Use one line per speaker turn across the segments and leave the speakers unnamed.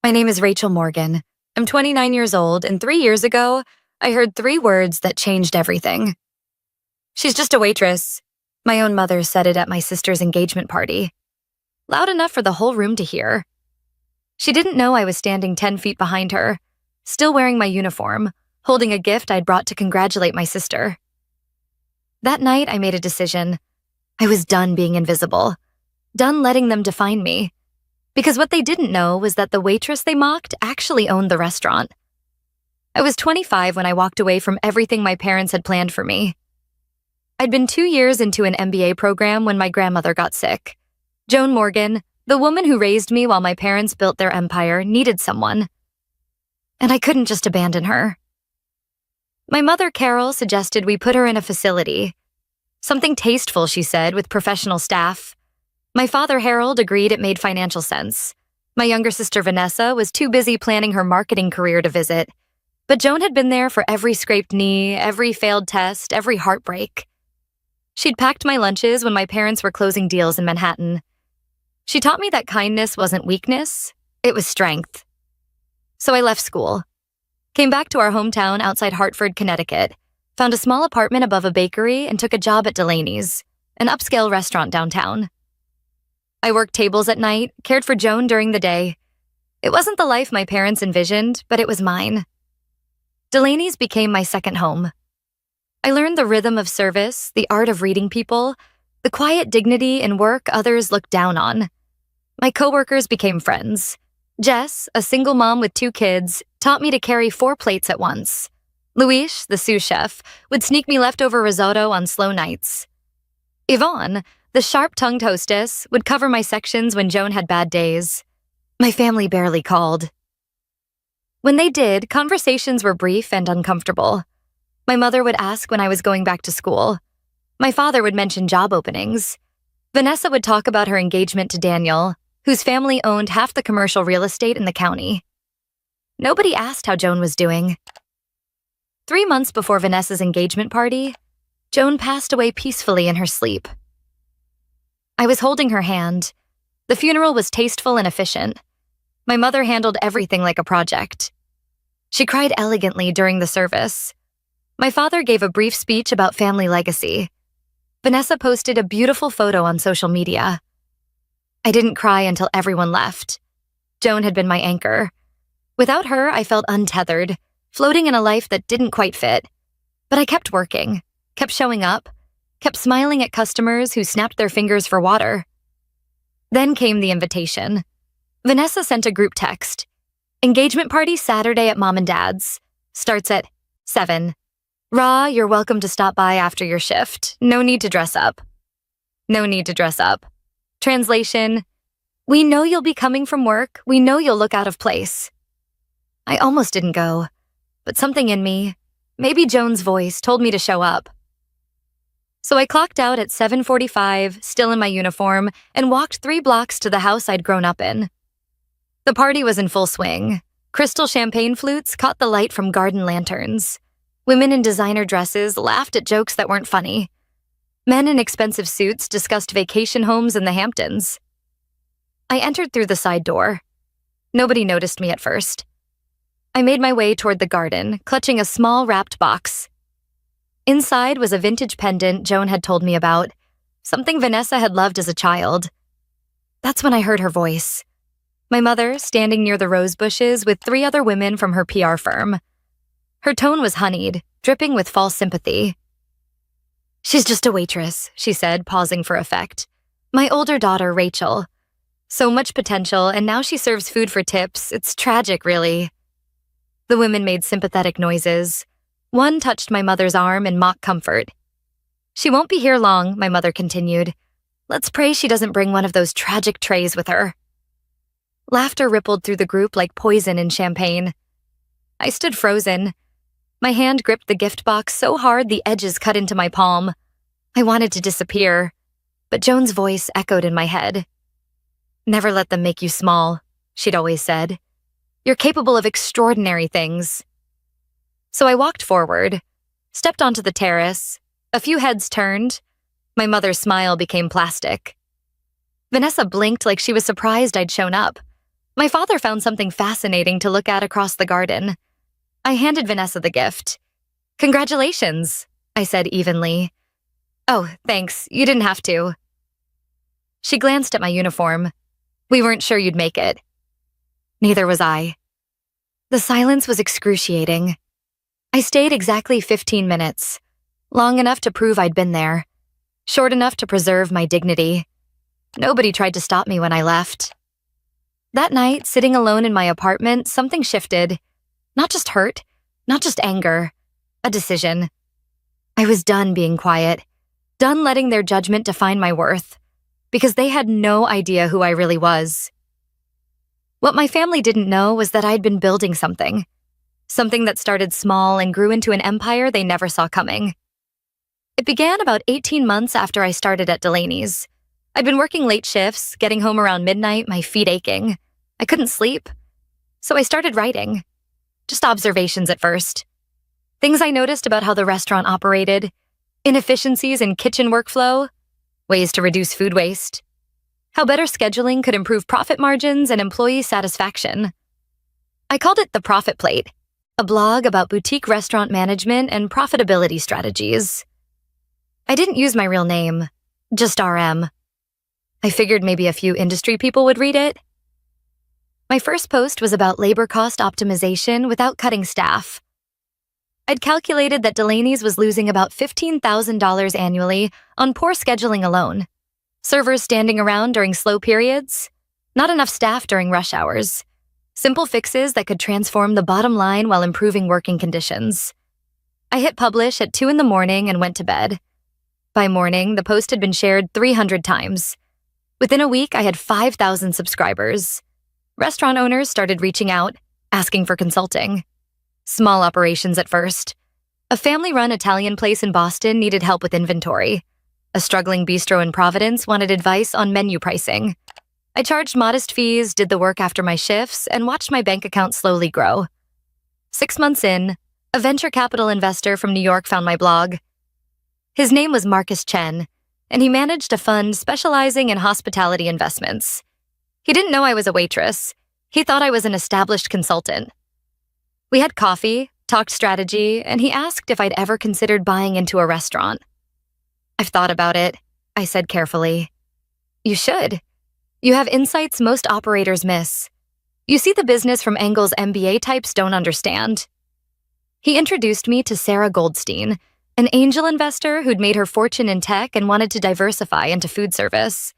My name is Rachel Morgan. I'm 29 years old, and 3 years ago, I heard 3 words that changed everything. She's just a waitress. My own mother said it at my sister's engagement party. Loud enough for the whole room to hear. She didn't know I was standing 10 feet behind her, still wearing my uniform, holding a gift I'd brought to congratulate my sister. That night, I made a decision. I was done being invisible, done letting them define me. Because what they didn't know was that the waitress they mocked actually owned the restaurant. I was 25 when I walked away from everything my parents had planned for me. I'd been 2 years into an MBA program when my grandmother got sick. Joan Morgan, the woman who raised me while my parents built their empire, needed someone. And I couldn't just abandon her. My mother, Carol, suggested we put her in a facility. Something tasteful, she said, with professional staff. My father, Harold, agreed it made financial sense. My younger sister, Vanessa, was too busy planning her marketing career to visit. But Joan had been there for every scraped knee, every failed test, every heartbreak. She'd packed my lunches when my parents were closing deals in Manhattan. She taught me that kindness wasn't weakness, it was strength. So I left school, came back to our hometown outside Hartford, Connecticut, found a small apartment above a bakery, and took a job at Delaney's, an upscale restaurant downtown. I worked tables at night, cared for Joan during the day. It wasn't the life my parents envisioned, but it was mine. Delaney's became my second home. I learned the rhythm of service, the art of reading people, the quiet dignity in work others looked down on. My coworkers became friends. Jess, a single mom with 2 kids, taught me to carry 4 plates at once. Luis, the sous chef, would sneak me leftover risotto on slow nights. Yvonne, the sharp-tongued hostess, would cover my sections when Joan had bad days. My family barely called. When they did, conversations were brief and uncomfortable. My mother would ask when I was going back to school. My father would mention job openings. Vanessa would talk about her engagement to Daniel, whose family owned half the commercial real estate in the county. Nobody asked how Joan was doing. 3 months before Vanessa's engagement party, Joan passed away peacefully in her sleep. I was holding her hand. The funeral was tasteful and efficient. My mother handled everything like a project. She cried elegantly during the service. My father gave a brief speech about family legacy. Vanessa posted a beautiful photo on social media. I didn't cry until everyone left. Joan had been my anchor. Without her, I felt untethered, floating in a life that didn't quite fit. But I kept working, kept showing up, kept smiling at customers who snapped their fingers for water. Then came the invitation. Vanessa sent a group text. Engagement party Saturday at Mom and Dad's. Starts at 7. Ra, you're welcome to stop by after your shift. No need to dress up. No need to dress up. Translation, we know you'll be coming from work. We know you'll look out of place. I almost didn't go, but something in me, maybe Joan's voice, told me to show up. So I clocked out at 7:45, still in my uniform, and walked 3 blocks to the house I'd grown up in. The party was in full swing. Crystal champagne flutes caught the light from garden lanterns. Women in designer dresses laughed at jokes that weren't funny. Men in expensive suits discussed vacation homes in the Hamptons. I entered through the side door. Nobody noticed me at first. I made my way toward the garden, clutching a small wrapped box. Inside was a vintage pendant Joan had told me about, something Vanessa had loved as a child. That's when I heard her voice. My mother, standing near the rose bushes with 3 other women from her PR firm. Her tone was honeyed, dripping with false sympathy. She's just a waitress, she said, pausing for effect. My older daughter, Rachel. So much potential, and now she serves food for tips. It's tragic, really. The women made sympathetic noises. One touched my mother's arm in mock comfort. She won't be here long, my mother continued. Let's pray she doesn't bring one of those tragic trays with her. Laughter rippled through the group like poison in champagne. I stood frozen. My hand gripped the gift box so hard the edges cut into my palm. I wanted to disappear, but Joan's voice echoed in my head. Never let them make you small, she'd always said. You're capable of extraordinary things. So I walked forward, stepped onto the terrace. A few heads turned. My mother's smile became plastic. Vanessa blinked like she was surprised I'd shown up. My father found something fascinating to look at across the garden. I handed Vanessa the gift. "Congratulations," I said evenly. "Oh, thanks. You didn't have to." She glanced at my uniform. "We weren't sure you'd make it." Neither was I. The silence was excruciating. I stayed exactly 15 minutes, long enough to prove I'd been there, short enough to preserve my dignity. Nobody tried to stop me when I left. That night, sitting alone in my apartment, something shifted. Not just hurt, not just anger, a decision. I was done being quiet, done letting their judgment define my worth, because they had no idea who I really was. What my family didn't know was that I'd been building something that started small and grew into an empire they never saw coming. It began about 18 months after I started at Delaney's. I'd been working late shifts, getting home around midnight, my feet aching. I couldn't sleep. So I started writing. Just observations at first. Things I noticed about how the restaurant operated, inefficiencies in kitchen workflow, ways to reduce food waste, how better scheduling could improve profit margins and employee satisfaction. I called it The Profit Plate, a blog about boutique restaurant management and profitability strategies. I didn't use my real name, just RM. I figured maybe a few industry people would read it. My first post was about labor cost optimization without cutting staff. I'd calculated that Delaney's was losing about $15,000 annually on poor scheduling alone. Servers standing around during slow periods, not enough staff during rush hours. Simple fixes that could transform the bottom line while improving working conditions. I hit publish at 2 a.m. and went to bed. By morning, the post had been shared 300 times. Within a week, I had 5,000 subscribers. Restaurant owners started reaching out, asking for consulting. Small operations at first. A family-run Italian place in Boston needed help with inventory. A struggling bistro in Providence wanted advice on menu pricing. I charged modest fees, did the work after my shifts, and watched my bank account slowly grow. 6 months in, a venture capital investor from New York found my blog. His name was Marcus Chen, and he managed a fund specializing in hospitality investments. He didn't know I was a waitress. He thought I was an established consultant. We had coffee, talked strategy, and he asked if I'd ever considered buying into a restaurant. "I've thought about it," I said carefully. "You should. You have insights most operators miss. You see the business from angles MBA types don't understand." He introduced me to Sarah Goldstein, an angel investor who'd made her fortune in tech and wanted to diversify into food service.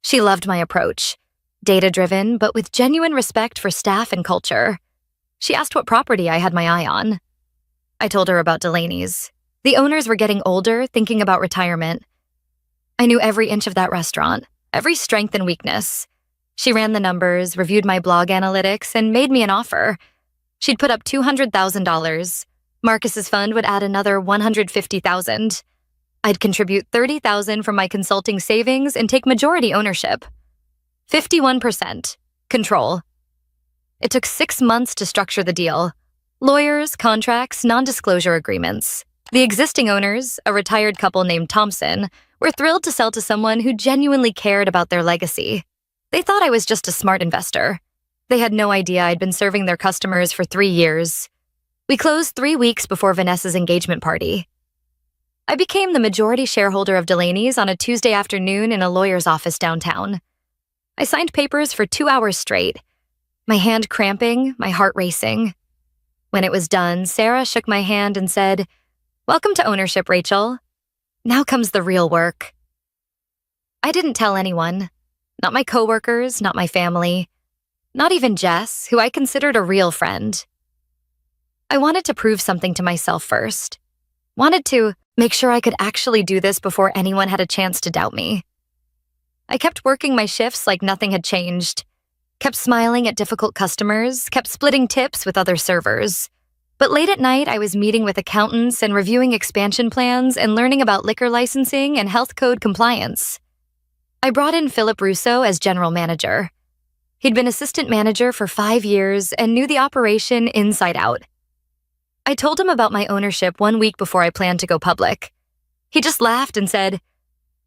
She loved my approach, data-driven, but with genuine respect for staff and culture. She asked what property I had my eye on. I told her about Delaney's. The owners were getting older, thinking about retirement. I knew every inch of that restaurant, every strength and weakness. She ran the numbers, reviewed my blog analytics, and made me an offer. She'd put up $200,000. Marcus's fund would add another $150,000. I'd contribute $30,000 from my consulting savings and take majority ownership. 51%. Control. It took 6 months to structure the deal. Lawyers, contracts, non-disclosure agreements. The existing owners, a retired couple named Thompson, were thrilled to sell to someone who genuinely cared about their legacy. They thought I was just a smart investor. They had no idea I'd been serving their customers for 3 years. We closed 3 weeks before Vanessa's engagement party. I became the majority shareholder of Delaney's on a Tuesday afternoon in a lawyer's office downtown. I signed papers for 2 hours straight, my hand cramping, my heart racing. When it was done, Sarah shook my hand and said, "Welcome to ownership, Rachel. Now comes the real work." I didn't tell anyone. Not my coworkers, not my family. Not even Jess, who I considered a real friend. I wanted to prove something to myself first. Wanted to make sure I could actually do this before anyone had a chance to doubt me. I kept working my shifts like nothing had changed. Kept smiling at difficult customers, kept splitting tips with other servers. But late at night, I was meeting with accountants and reviewing expansion plans and learning about liquor licensing and health code compliance. I brought in Philip Russo as general manager. He'd been assistant manager for 5 years and knew the operation inside out. I told him about my ownership 1 week before I planned to go public. He just laughed and said,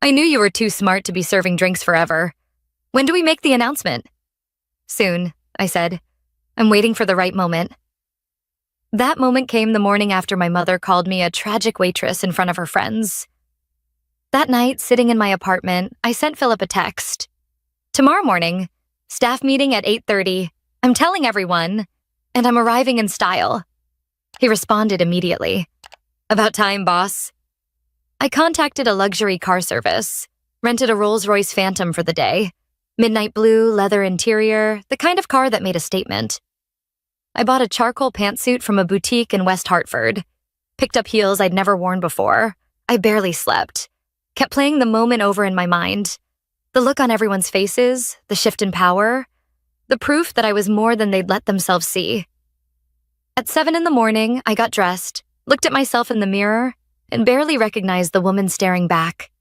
"I knew you were too smart to be serving drinks forever. When do we make the announcement?" "Soon," I said. I'm waiting for the right moment. That moment came the morning after my mother called me a tragic waitress in front of her friends. That night, sitting in my apartment, I sent Philip a text. Tomorrow morning, staff meeting at 8:30. I'm telling everyone, and I'm arriving in style. He responded immediately. About time, boss. I contacted a luxury car service, rented a Rolls-Royce Phantom for the day. Midnight blue, leather interior, the kind of car that made a statement. I bought a charcoal pantsuit from a boutique in West Hartford. Picked up heels I'd never worn before. I barely slept. Kept playing the moment over in my mind. The look on everyone's faces, the shift in power, the proof that I was more than they'd let themselves see. At 7 a.m, I got dressed, looked at myself in the mirror, and barely recognized the woman staring back.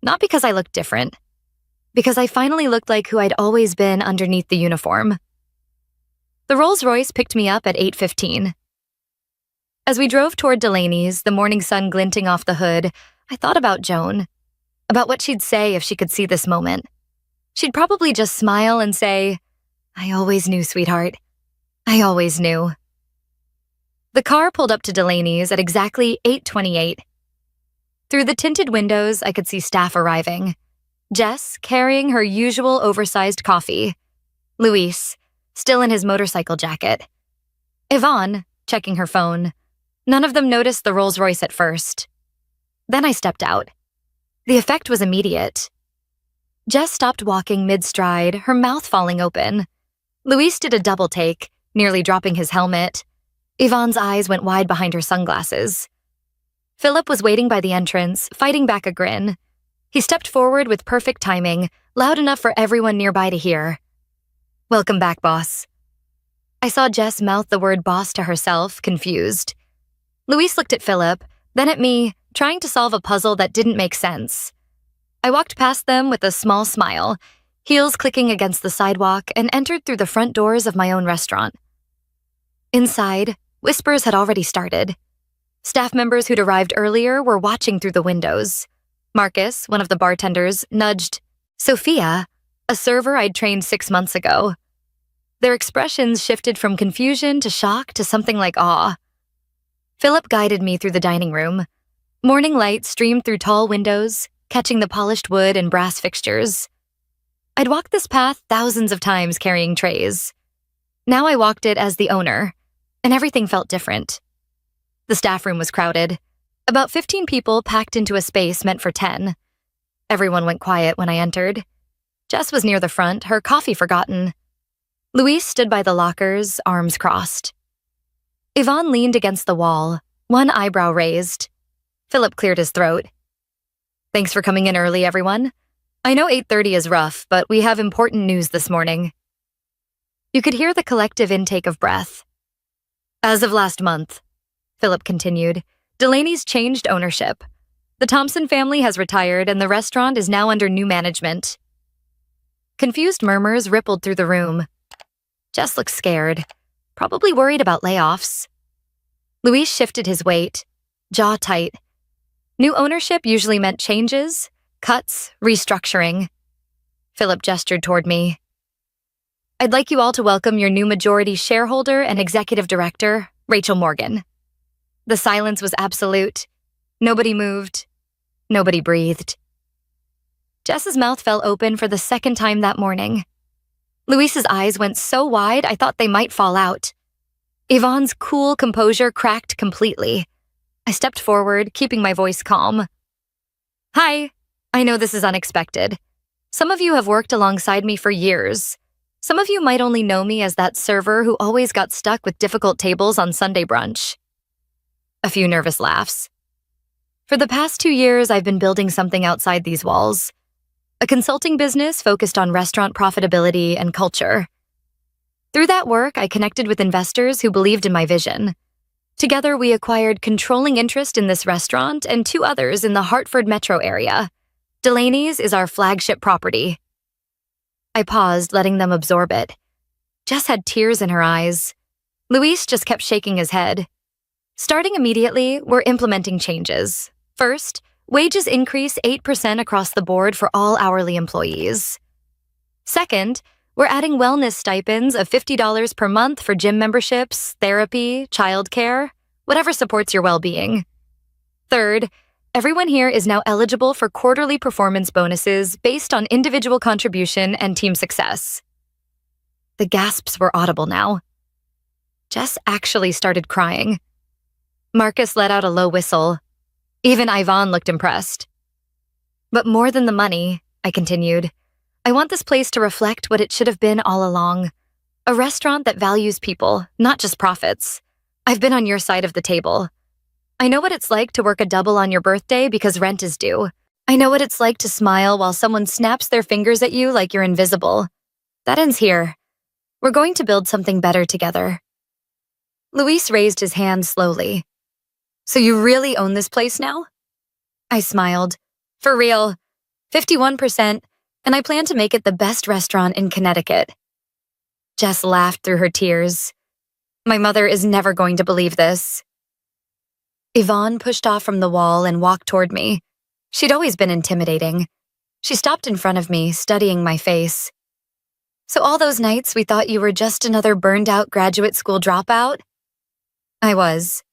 Not because I looked different, because I finally looked like who I'd always been underneath the uniform. The Rolls-Royce picked me up at 8:15. As we drove toward Delaney's, the morning sun glinting off the hood, I thought about Joan, about what she'd say if she could see this moment. She'd probably just smile and say, "I always knew, sweetheart. I always knew." The car pulled up to Delaney's at exactly 8:28. Through the tinted windows, I could see staff arriving. Jess carrying her usual oversized coffee. Luis, still in his motorcycle jacket. Yvonne, checking her phone. None of them noticed the Rolls-Royce at first. Then I stepped out. The effect was immediate. Jess stopped walking mid-stride, her mouth falling open. Luis did a double take, nearly dropping his helmet. Yvonne's eyes went wide behind her sunglasses. Philip was waiting by the entrance, fighting back a grin. He stepped forward with perfect timing, loud enough for everyone nearby to hear. "Welcome back, boss." I saw Jess mouth the word boss to herself, confused. Luis looked at Philip, then at me, trying to solve a puzzle that didn't make sense. I walked past them with a small smile, heels clicking against the sidewalk, and entered through the front doors of my own restaurant. Inside, whispers had already started. Staff members who'd arrived earlier were watching through the windows. Marcus, one of the bartenders, nudged Sophia, a server I'd trained 6 months ago. Their expressions shifted from confusion to shock to something like awe. Philip guided me through the dining room. Morning light streamed through tall windows, catching the polished wood and brass fixtures. I'd walked this path thousands of times carrying trays. Now I walked it as the owner, and everything felt different. The staff room was crowded. About 15 people packed into a space meant for 10. Everyone went quiet when I entered. Jess was near the front, her coffee forgotten. Luis stood by the lockers, arms crossed. Yvonne leaned against the wall, one eyebrow raised. Philip cleared his throat. "Thanks for coming in early, everyone. I know 8:30 is rough, but we have important news this morning." You could hear the collective intake of breath. "As of last month," Philip continued, "Delaney's changed ownership. The Thompson family has retired and the restaurant is now under new management." Confused murmurs rippled through the room. Jess looked scared, probably worried about layoffs. Luis shifted his weight, jaw tight. New ownership usually meant changes, cuts, restructuring. Philip gestured toward me. "I'd like you all to welcome your new majority shareholder and executive director, Rachel Morgan." The silence was absolute. Nobody moved. Nobody breathed. Jess's mouth fell open for the second time that morning. Luis's eyes went so wide I thought they might fall out. Yvonne's cool composure cracked completely. I stepped forward, keeping my voice calm. "Hi, I know this is unexpected. Some of you have worked alongside me for years. Some of you might only know me as that server who always got stuck with difficult tables on Sunday brunch." A few nervous laughs. For the past 2 years, I've been building something outside these walls. A consulting business focused on restaurant profitability and culture. Through that work, I connected with investors who believed in my vision. Together, we acquired controlling interest in this restaurant and 2 others in the Hartford metro area. Delaney's is our flagship property. I paused, letting them absorb it. Jess had tears in her eyes. Luis just kept shaking his head. Starting immediately, we're implementing changes. First, wages increase 8% across the board for all hourly employees. Second, We're adding wellness stipends of $50 per month for gym memberships, therapy, childcare, whatever supports your well-being. Third, everyone here is now eligible for quarterly performance bonuses based on individual contribution and team success. The gasps were audible now. Jess actually started crying. Marcus let out a low whistle. Even Ivan looked impressed. But more than the money, I continued, I want this place to reflect what it should have been all along. A restaurant that values people, not just profits. I've been on your side of the table. I know what it's like to work a double on your birthday because rent is due. I know what it's like to smile while someone snaps their fingers at you like you're invisible. That ends here. We're going to build something better together. Luis raised his hand slowly. So you really own this place now? I smiled. For real. 51%, and I plan to make it the best restaurant in Connecticut. Jess laughed through her tears. My mother is never going to believe this. Yvonne pushed off from the wall and walked toward me. She'd always been intimidating. She stopped in front of me, studying my face. So all those nights we thought you were just another burned-out graduate school dropout? I was,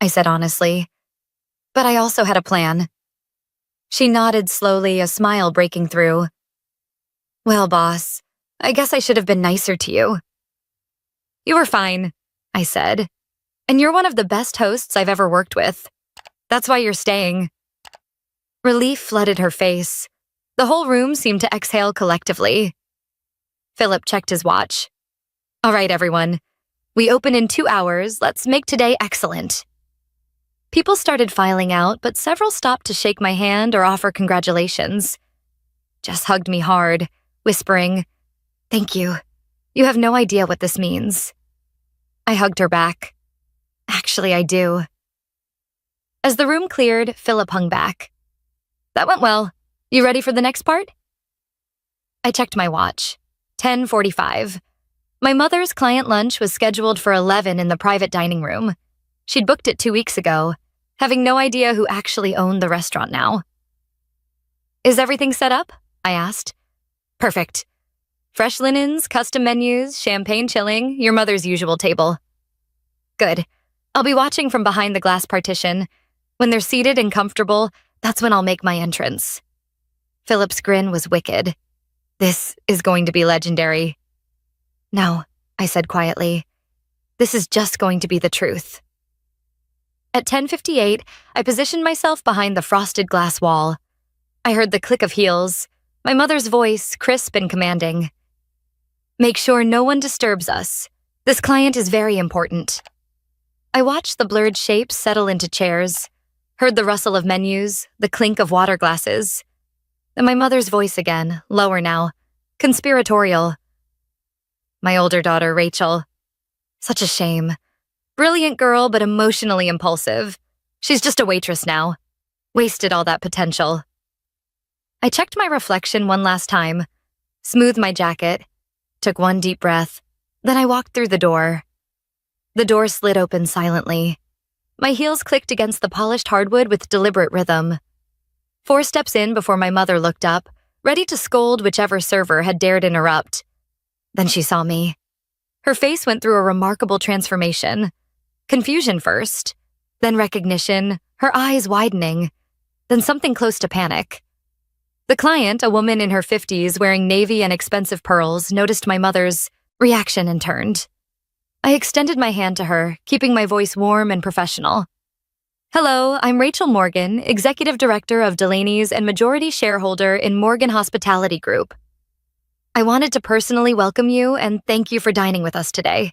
I said honestly. But I also had a plan. She nodded slowly, a smile breaking through. Well, boss, I guess I should have been nicer to you. You were fine, I said. And you're one of the best hosts I've ever worked with. That's why you're staying. Relief flooded her face. The whole room seemed to exhale collectively. Philip checked his watch. All right, everyone. We open in 2 hours. Let's make today excellent. People started filing out, but several stopped to shake my hand or offer congratulations. Jess hugged me hard, whispering, Thank you. You have no idea what this means. I hugged her back. Actually, I do. As the room cleared, Philip hung back. That went well. You ready for the next part? I checked my watch. 10:45. My mother's client lunch was scheduled for 11 in the private dining room. She'd booked it 2 weeks ago, having no idea who actually owned the restaurant now. Is everything set up? I asked. Perfect. Fresh linens, custom menus, champagne chilling, your mother's usual table. Good. I'll be watching from behind the glass partition. When they're seated and comfortable, that's when I'll make my entrance. Philip's grin was wicked. This is going to be legendary. No, I said quietly. This is just going to be the truth. At 10:58, I positioned myself behind the frosted glass wall. I heard the click of heels, my mother's voice crisp and commanding. Make sure no one disturbs us. This client is very important. I watched the blurred shapes settle into chairs, heard the rustle of menus, the clink of water glasses. Then my mother's voice again, lower now, conspiratorial. My older daughter, Rachel. Such a shame. Brilliant girl, but emotionally impulsive. She's just a waitress now. Wasted all that potential. I checked my reflection one last time, smoothed my jacket, took one deep breath, then I walked through the door. The door slid open silently. My heels clicked against the polished hardwood with deliberate rhythm. 4 steps in before my mother looked up, ready to scold whichever server had dared interrupt. Then she saw me. Her face went through a remarkable transformation. Confusion first, then recognition, her eyes widening, then something close to panic. The client, a woman in her 50s wearing navy and expensive pearls, noticed my mother's reaction and turned. I extended my hand to her, keeping my voice warm and professional. Hello, I'm Rachel Morgan, Executive Director of Delaney's and majority shareholder in Morgan Hospitality Group. I wanted to personally welcome you and thank you for dining with us today.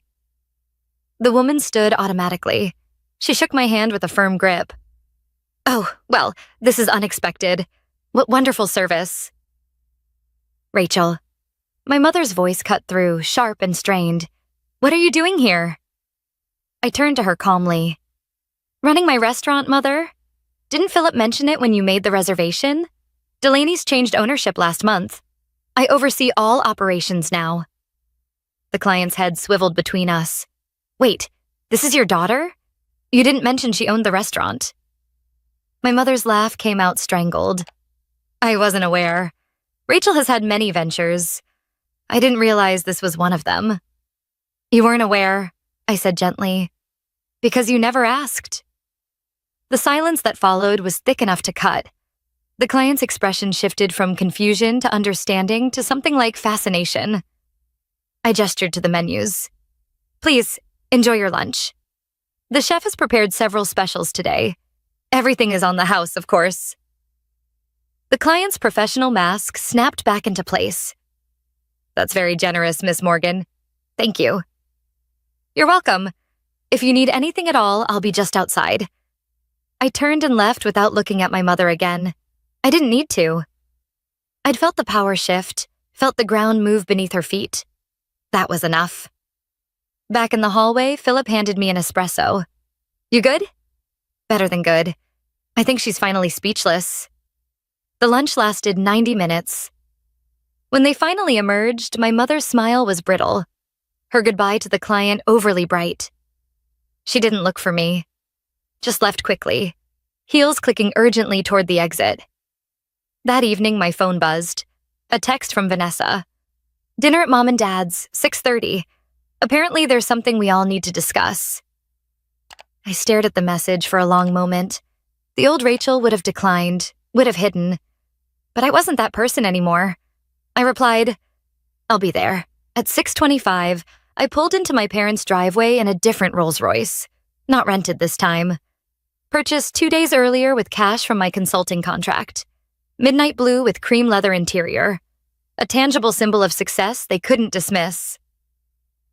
The woman stood automatically. She shook my hand with a firm grip. Oh, well, this is unexpected. What wonderful service. Rachel. My mother's voice cut through, sharp and strained. What are you doing here? I turned to her calmly. Running my restaurant, Mother? Didn't Philip mention it when you made the reservation? Delaney's changed ownership last month. I oversee all operations now. The client's head swiveled between us. Wait, this is your daughter? You didn't mention she owned the restaurant. My mother's laugh came out strangled. I wasn't aware. Rachel has had many ventures. I didn't realize this was one of them. You weren't aware, I said gently, because you never asked. The silence that followed was thick enough to cut. The client's expression shifted from confusion to understanding to something like fascination. I gestured to the menus. Please, enjoy your lunch. The chef has prepared several specials today. Everything is on the house, of course. The client's professional mask snapped back into place. That's very generous, Miss Morgan. Thank you. You're welcome. If you need anything at all, I'll be just outside. I turned and left without looking at my mother again. I didn't need to. I'd felt the power shift, felt the ground move beneath her feet. That was enough. Back in the hallway, Philip handed me an espresso. You good? Better than good. I think she's finally speechless. The lunch lasted 90 minutes. When they finally emerged, my mother's smile was brittle. Her goodbye to the client overly bright. She didn't look for me. Just left quickly, heels clicking urgently toward the exit. That evening, my phone buzzed. A text from Vanessa. Dinner at Mom and Dad's, 6:30. Apparently, there's something we all need to discuss. I stared at the message for a long moment. The old Rachel would have declined, would have hidden. But I wasn't that person anymore. I replied, I'll be there. At 6:25, I pulled into my parents' driveway in a different Rolls-Royce. Not rented this time. Purchased 2 days earlier with cash from my consulting contract. Midnight blue with cream leather interior. A tangible symbol of success they couldn't dismiss.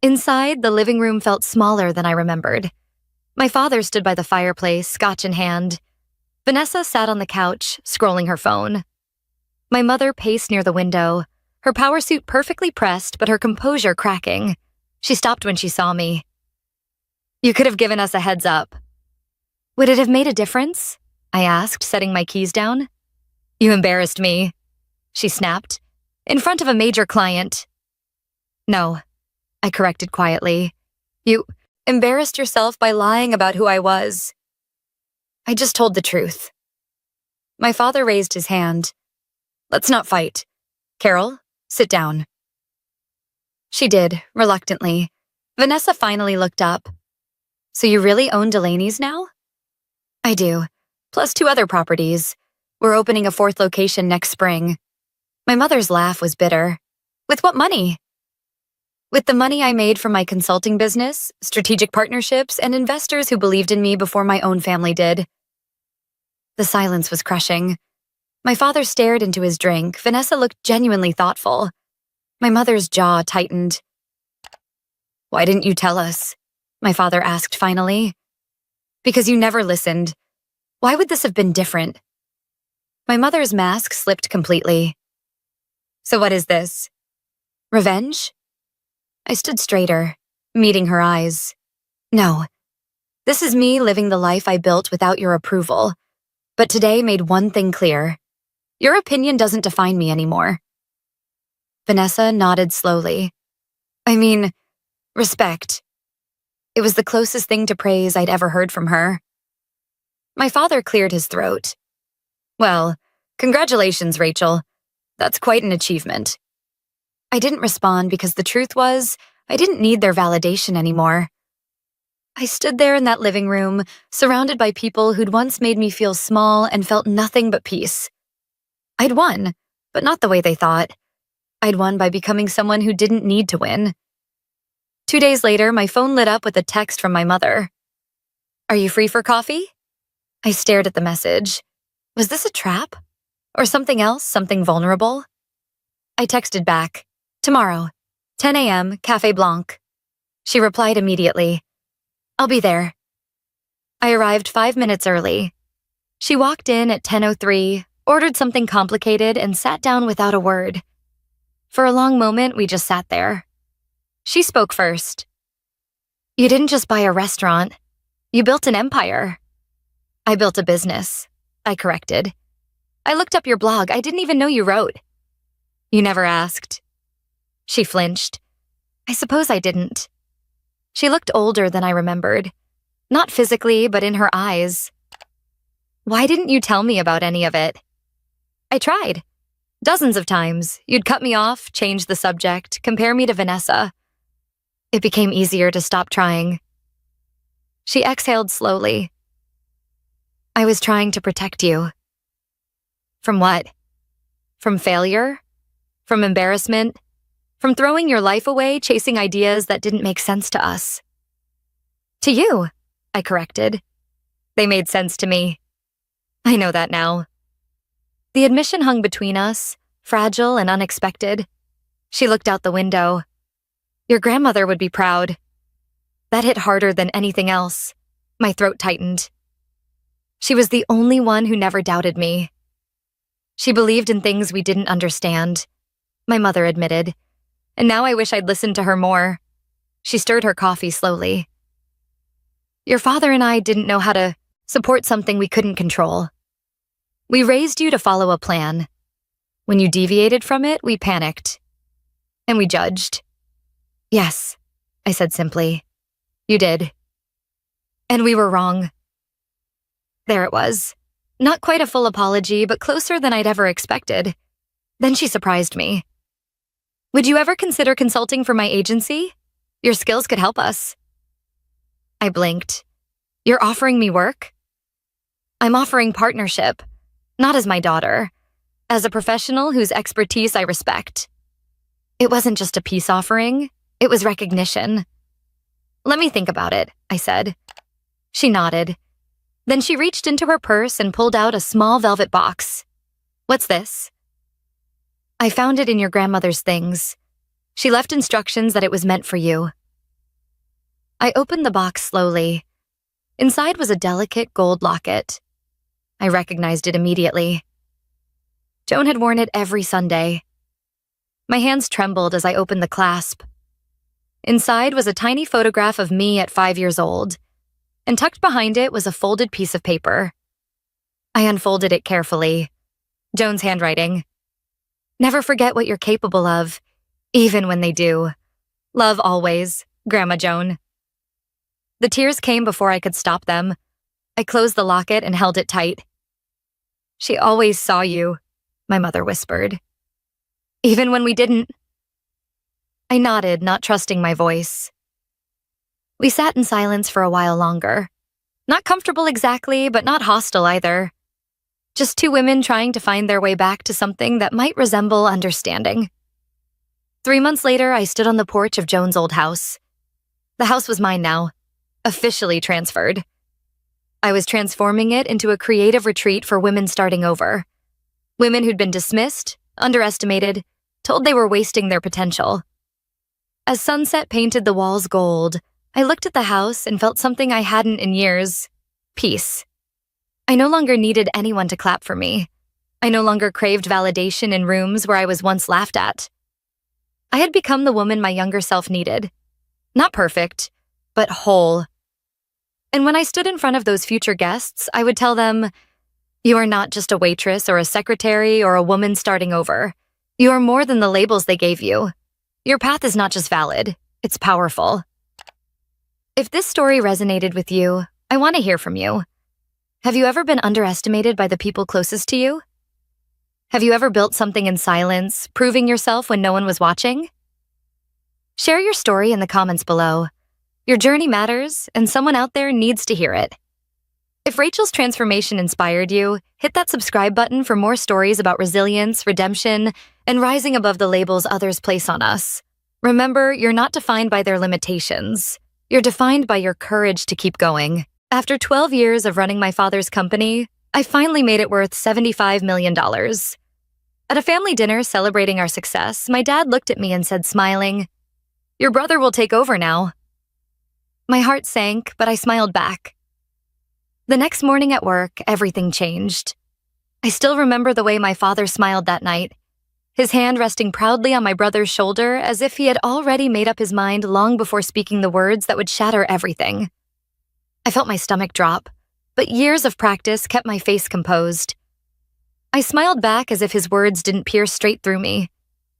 Inside, the living room felt smaller than I remembered. My father stood by the fireplace, scotch in hand. Vanessa sat on the couch, scrolling her phone. My mother paced near the window, her power suit perfectly pressed but her composure cracking. She stopped when she saw me. You could have given us a heads up. Would it have made a difference? I asked, setting my keys down. You embarrassed me, she snapped, in front of a major client. No, I corrected quietly. You embarrassed yourself by lying about who I was. I just told the truth. My father raised his hand. Let's not fight. Carol, sit down. She did, reluctantly. Vanessa finally looked up. So you really own Delaney's now? I do, plus 2 other properties. We're opening a 4th location next spring. My mother's laugh was bitter. With what money? With the money I made from my consulting business, strategic partnerships, and investors who believed in me before my own family did. The silence was crushing. My father stared into his drink. Vanessa looked genuinely thoughtful. My mother's jaw tightened. Why didn't you tell us? My father asked finally. Because you never listened. Why would this have been different? My mother's mask slipped completely. So what is this? Revenge? I stood straighter, meeting her eyes. No. This is me living the life I built without your approval. But today made one thing clear. Your opinion doesn't define me anymore. Vanessa nodded slowly. I mean, respect. It was the closest thing to praise I'd ever heard from her. My father cleared his throat. Well, congratulations, Rachel. That's quite an achievement. I didn't respond because the truth was, I didn't need their validation anymore. I stood there in that living room, surrounded by people who'd once made me feel small and felt nothing but peace. I'd won, but not the way they thought. I'd won by becoming someone who didn't need to win. 2 days later, my phone lit up with a text from my mother. Are you free for coffee? I stared at the message. Was this a trap? Or something else, something vulnerable? I texted back, tomorrow, 10 a.m., Café Blanc. She replied immediately. I'll be there. I arrived 5 minutes early. She walked in at 10:03, ordered something complicated, and sat down without a word. For a long moment, we just sat there. She spoke first. You didn't just buy a restaurant. You built an empire. I built a business, I corrected. I looked up your blog. I didn't even know you wrote. You never asked. She flinched. I suppose I didn't. She looked older than I remembered. Not physically, but in her eyes. Why didn't you tell me about any of it? I tried. Dozens of times, you'd cut me off, change the subject, compare me to Vanessa. It became easier to stop trying. She exhaled slowly. I was trying to protect you. From what? From failure? From embarrassment? From throwing your life away chasing ideas that didn't make sense to us? To you, I corrected. They made sense to me. I know that now. The admission hung between us, fragile and unexpected. She looked out the window. Your grandmother would be proud. That hit harder than anything else. My throat tightened. She was the only one who never doubted me. She believed in things we didn't understand, my mother admitted, and now I wish I'd listened to her more. She stirred her coffee slowly. Your father and I didn't know how to support something we couldn't control. We raised you to follow a plan. When you deviated from it, we panicked. And we judged. Yes, I said simply. You did. And we were wrong. There it was. Not quite a full apology, but closer than I'd ever expected. Then she surprised me. Would you ever consider consulting for my agency? Your skills could help us. I blinked. You're offering me work? I'm offering partnership, not as my daughter, as a professional whose expertise I respect. It wasn't just a peace offering, it was recognition. Let me think about it, I said. She nodded. Then she reached into her purse and pulled out a small velvet box. What's this? I found it in your grandmother's things. She left instructions that it was meant for you. I opened the box slowly. Inside was a delicate gold locket. I recognized it immediately. Joan had worn it every Sunday. My hands trembled as I opened the clasp. Inside was a tiny photograph of me at 5 years old, and tucked behind it was a folded piece of paper. I unfolded it carefully. Joan's handwriting. Never forget what you're capable of, even when they do. Love always, Grandma Joan. The tears came before I could stop them. I closed the locket and held it tight. She always saw you, my mother whispered. Even when we didn't. I nodded, not trusting my voice. We sat in silence for a while longer. Not comfortable exactly, but not hostile either. Just two women trying to find their way back to something that might resemble understanding. 3 months later, I stood on the porch of Joan's old house. The house was mine now, officially transferred. I was transforming it into a creative retreat for women starting over. Women who'd been dismissed, underestimated, told they were wasting their potential. As sunset painted the walls gold, I looked at the house and felt something I hadn't in years: peace. I no longer needed anyone to clap for me. I no longer craved validation in rooms where I was once laughed at. I had become the woman my younger self needed. Not perfect, but whole. And when I stood in front of those future guests, I would tell them, you are not just a waitress or a secretary or a woman starting over. You are more than the labels they gave you. Your path is not just valid, it's powerful. If this story resonated with you, I want to hear from you. Have you ever been underestimated by the people closest to you? Have you ever built something in silence, proving yourself when no one was watching? Share your story in the comments below. Your journey matters, and someone out there needs to hear it. If Rachel's transformation inspired you, hit that subscribe button for more stories about resilience, redemption, and rising above the labels others place on us. Remember, you're not defined by their limitations. You're defined by your courage to keep going. After 12 years of running my father's company, I finally made it worth $75 million. At a family dinner celebrating our success, my dad looked at me and said, smiling, "Your brother will take over now." My heart sank, but I smiled back. The next morning at work, everything changed. I still remember the way my father smiled that night, his hand resting proudly on my brother's shoulder as if he had already made up his mind long before speaking the words that would shatter everything. I felt my stomach drop, but years of practice kept my face composed. I smiled back as if his words didn't pierce straight through me,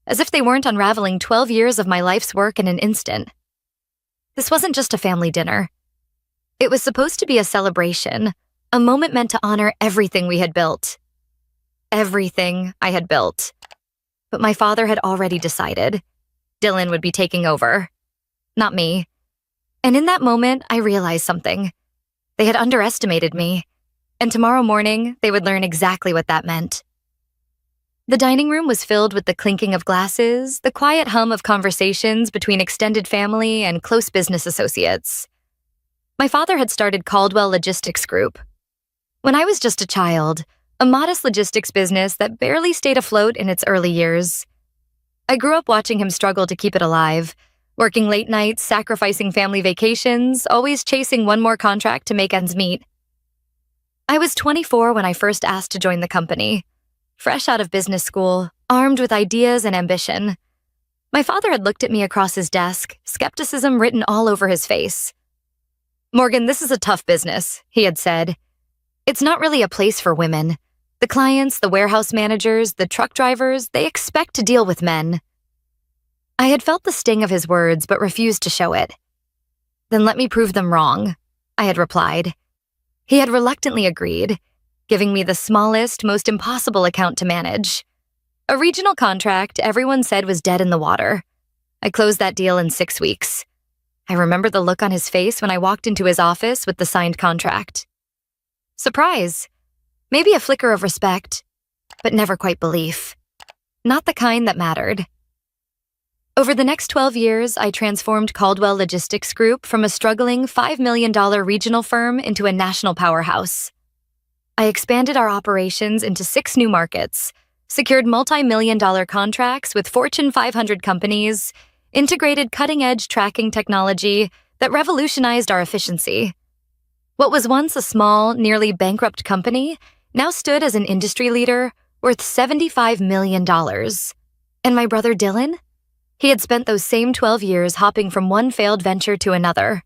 as if they weren't unraveling 12 years of my life's work in an instant. This wasn't just a family dinner. It was supposed to be a celebration, a moment meant to honor everything we had built. Everything I had built. but my father had already decided. Dylan would be taking over. Not me. And in that moment, I realized something. They had underestimated me, and tomorrow morning, they would learn exactly what that meant. The dining room was filled with the clinking of glasses, the quiet hum of conversations between extended family and close business associates. My father had started Caldwell Logistics Group. When I was just a child, a modest logistics business that barely stayed afloat in its early years. I grew up watching him struggle to keep it alive, working late nights, sacrificing family vacations, always chasing one more contract to make ends meet. I was 24 when I first asked to join the company. Fresh out of business school, armed with ideas and ambition. My father had looked at me across his desk, skepticism written all over his face. "Morgan, this is a tough business," he had said. "It's not really a place for women. The clients, the warehouse managers, the truck drivers, they expect to deal with men." I had felt the sting of his words but refused to show it. "Then let me prove them wrong," I had replied. He had reluctantly agreed, giving me the smallest, most impossible account to manage. A regional contract everyone said was dead in the water. I closed that deal in 6 weeks. I remember the look on his face when I walked into his office with the signed contract. Surprise. Maybe a flicker of respect, but never quite belief. Not the kind that mattered. Over the next 12 years, I transformed Caldwell Logistics Group from a struggling $5 million regional firm into a national powerhouse. I expanded our operations into 6 new markets, secured multi-million-dollar contracts with Fortune 500 companies, integrated cutting-edge tracking technology that revolutionized our efficiency. What was once a small, nearly bankrupt company now stood as an industry leader worth $75 million. And my brother Dylan? He had spent those same 12 years hopping from one failed venture to another.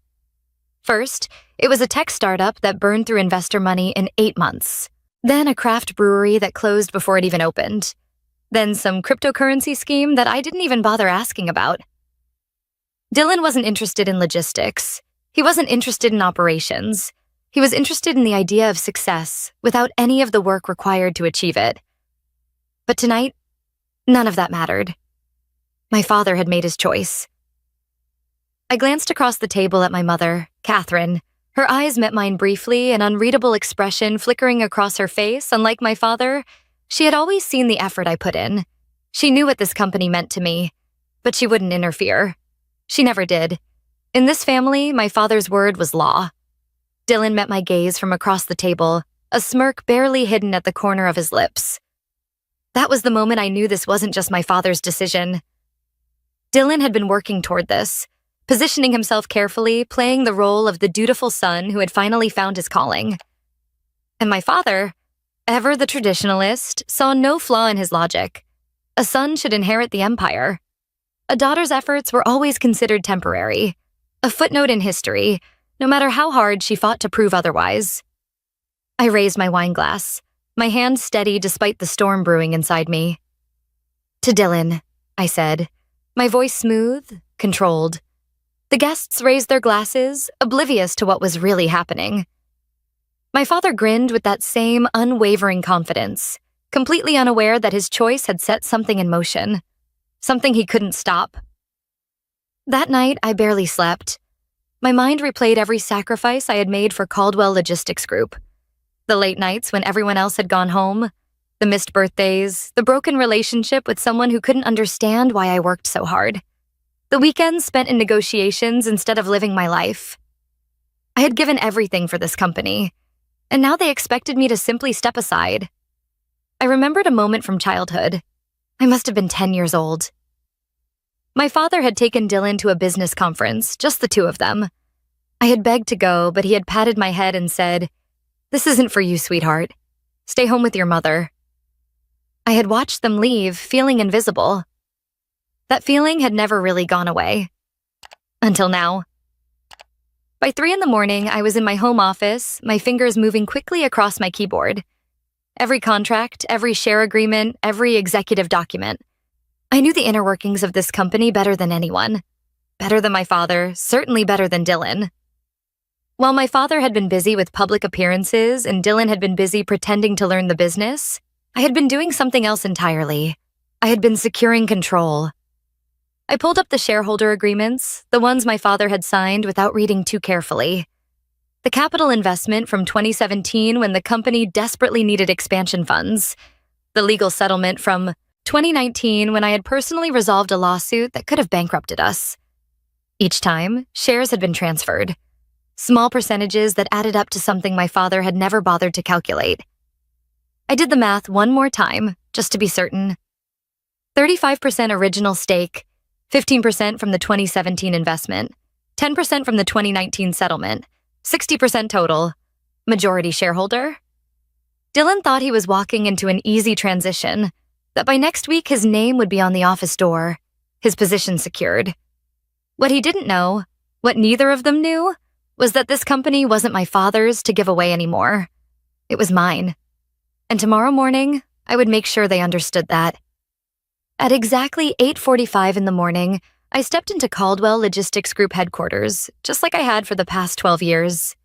First, it was a tech startup that burned through investor money in 8 months. Then a craft brewery that closed before it even opened. Then some cryptocurrency scheme that I didn't even bother asking about. Dylan wasn't interested in logistics. He wasn't interested in operations. He was interested in the idea of success without any of the work required to achieve it. But tonight, none of that mattered. My father had made his choice. I glanced across the table at my mother, Catherine. Her eyes met mine briefly, an unreadable expression flickering across her face. Unlike my father, she had always seen the effort I put in. She knew what this company meant to me, but she wouldn't interfere. She never did. In this family, my father's word was law. Dylan met my gaze from across the table, a smirk barely hidden at the corner of his lips. That was the moment I knew this wasn't just my father's decision. Dylan had been working toward this, positioning himself carefully, playing the role of the dutiful son who had finally found his calling. And my father, ever the traditionalist, saw no flaw in his logic. A son should inherit the empire. A daughter's efforts were always considered temporary, a footnote in history, no matter how hard she fought to prove otherwise. I raised my wine glass, my hand steady despite the storm brewing inside me. "To Dylan," I said, my voice smooth, controlled. The guests raised their glasses, oblivious to what was really happening. My father grinned with that same unwavering confidence, completely unaware that his choice had set something in motion, something he couldn't stop. That night, I barely slept. My mind replayed every sacrifice I had made for Caldwell Logistics Group. The late nights when everyone else had gone home, the missed birthdays, the broken relationship with someone who couldn't understand why I worked so hard. The weekends spent in negotiations instead of living my life. I had given everything for this company, and now they expected me to simply step aside. I remembered a moment from childhood. I must have been 10 years old. My father had taken Dylan to a business conference, just the two of them. I had begged to go, but he had patted my head and said, "This isn't for you, sweetheart. Stay home with your mother." I had watched them leave, feeling invisible. That feeling had never really gone away. Until now. By 3 a.m, I was in my home office, my fingers moving quickly across my keyboard. Every contract, every share agreement, every executive document. I knew the inner workings of this company better than anyone. Better than my father, certainly better than Dylan. While my father had been busy with public appearances and Dylan had been busy pretending to learn the business, I had been doing something else entirely. I had been securing control. I pulled up the shareholder agreements, the ones my father had signed without reading too carefully. The capital investment from 2017 when the company desperately needed expansion funds. The legal settlement from 2019 when I had personally resolved a lawsuit that could have bankrupted us. Each time, shares had been transferred. Small percentages that added up to something my father had never bothered to calculate. I did the math one more time, just to be certain. 35% original stake, 15% from the 2017 investment, 10% from the 2019 settlement, 60% total. Majority shareholder? Dylan thought he was walking into an easy transition, that by next week his name would be on the office door, his position secured. What he didn't know, what neither of them knew, was that this company wasn't my father's to give away anymore. It was mine. And tomorrow morning, I would make sure they understood that. At exactly 8:45 in the morning, I stepped into Caldwell Logistics Group headquarters, just like I had for the past 12 years.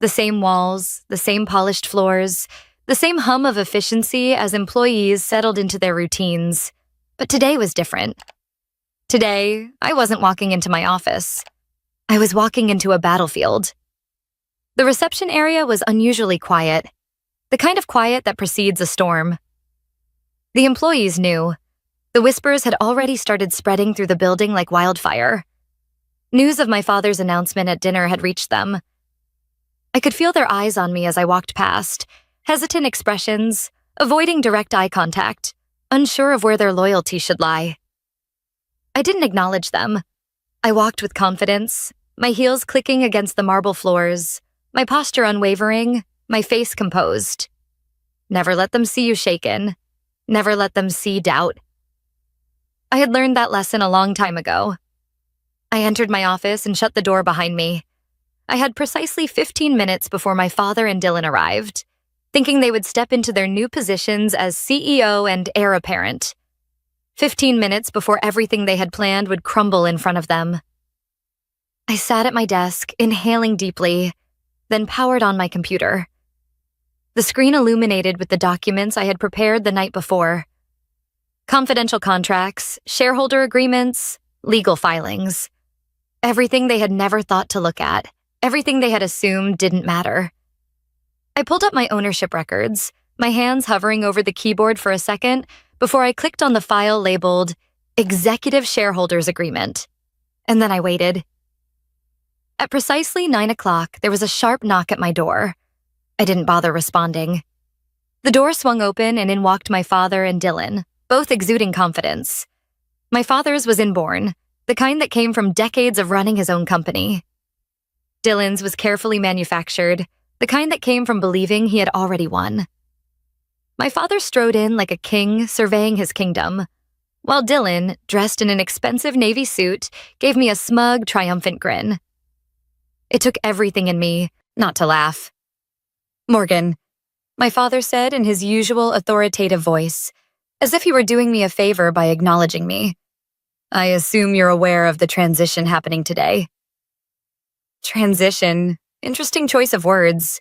The same walls, the same polished floors, the same hum of efficiency as employees settled into their routines. But today was different. Today, I wasn't walking into my office. I was walking into a battlefield. The reception area was unusually quiet, the kind of quiet that precedes a storm. The employees knew. The whispers had already started spreading through the building like wildfire. News of my father's announcement at dinner had reached them. I could feel their eyes on me as I walked past, hesitant expressions, avoiding direct eye contact, unsure of where their loyalty should lie. I didn't acknowledge them. I walked with confidence, my heels clicking against the marble floors, my posture unwavering, my face composed. Never let them see you shaken. Never let them see doubt. I had learned that lesson a long time ago. I entered my office and shut the door behind me. I had precisely 15 minutes before my father and Dylan arrived, thinking they would step into their new positions as CEO and heir apparent. 15 minutes before everything they had planned would crumble in front of them. I sat at my desk, inhaling deeply, then powered on my computer. The screen illuminated with the documents I had prepared the night before. Confidential contracts, shareholder agreements, legal filings. Everything they had never thought to look at, everything they had assumed didn't matter. I pulled up my ownership records, my hands hovering over the keyboard for a second before I clicked on the file labeled Executive Shareholders Agreement. And then I waited. At precisely 9 o'clock, there was a sharp knock at my door. I didn't bother responding. The door swung open and in walked my father and Dylan, both exuding confidence. My father's was inborn, the kind that came from decades of running his own company. Dylan's was carefully manufactured, the kind that came from believing he had already won. My father strode in like a king surveying his kingdom, while Dylan, dressed in an expensive navy suit, gave me a smug, triumphant grin. It took everything in me not to laugh. "Morgan," my father said in his usual authoritative voice, as if he were doing me a favor by acknowledging me. "I assume you're aware of the transition happening today." Transition. Interesting choice of words.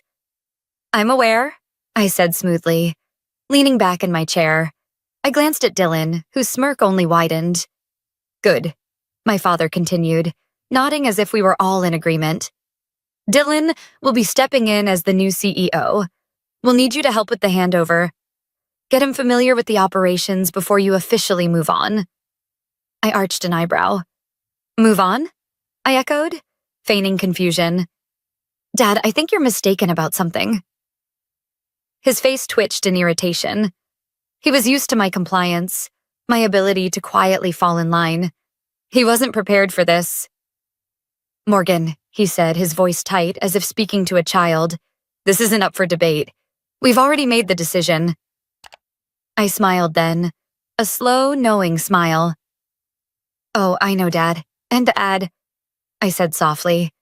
"I'm aware," I said smoothly, leaning back in my chair. I glanced at Dylan, whose smirk only widened. "Good," my father continued, nodding as if we were all in agreement. "Dylan will be stepping in as the new CEO. We'll need you to help with the handover. Get him familiar with the operations before you officially move on." I arched an eyebrow. "Move on?" I echoed, feigning confusion. "Dad, I think you're mistaken about something." His face twitched in irritation. He was used to my compliance, my ability to quietly fall in line. He wasn't prepared for this. "Morgan," he said, his voice tight as if speaking to a child, "this isn't up for debate. We've already made the decision." I smiled then, a slow, knowing smile. "Oh, I know, Dad. And to add," I said softly,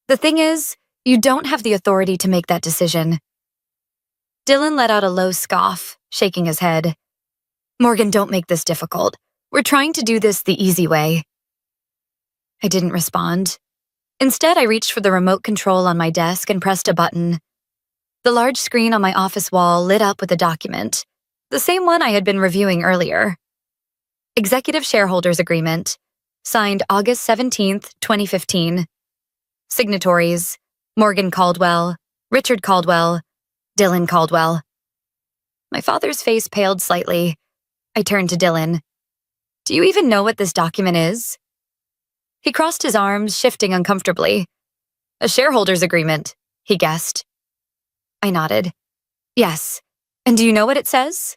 "the thing is, you don't have the authority to make that decision." Dylan let out a low scoff, shaking his head. "Morgan, don't make this difficult. We're trying to do this the easy way." I didn't respond. Instead, I reached for the remote control on my desk and pressed a button. The large screen on my office wall lit up with a document, The same one I had been reviewing earlier. Executive Shareholders Agreement, signed August 17th, 2015. Signatories, Morgan Caldwell, Richard Caldwell, Dylan Caldwell. My father's face paled slightly. I turned to Dylan. Do you even know what this document is? He crossed his arms, shifting uncomfortably. A shareholders agreement, he guessed. I nodded. Yes. And do you know what it says?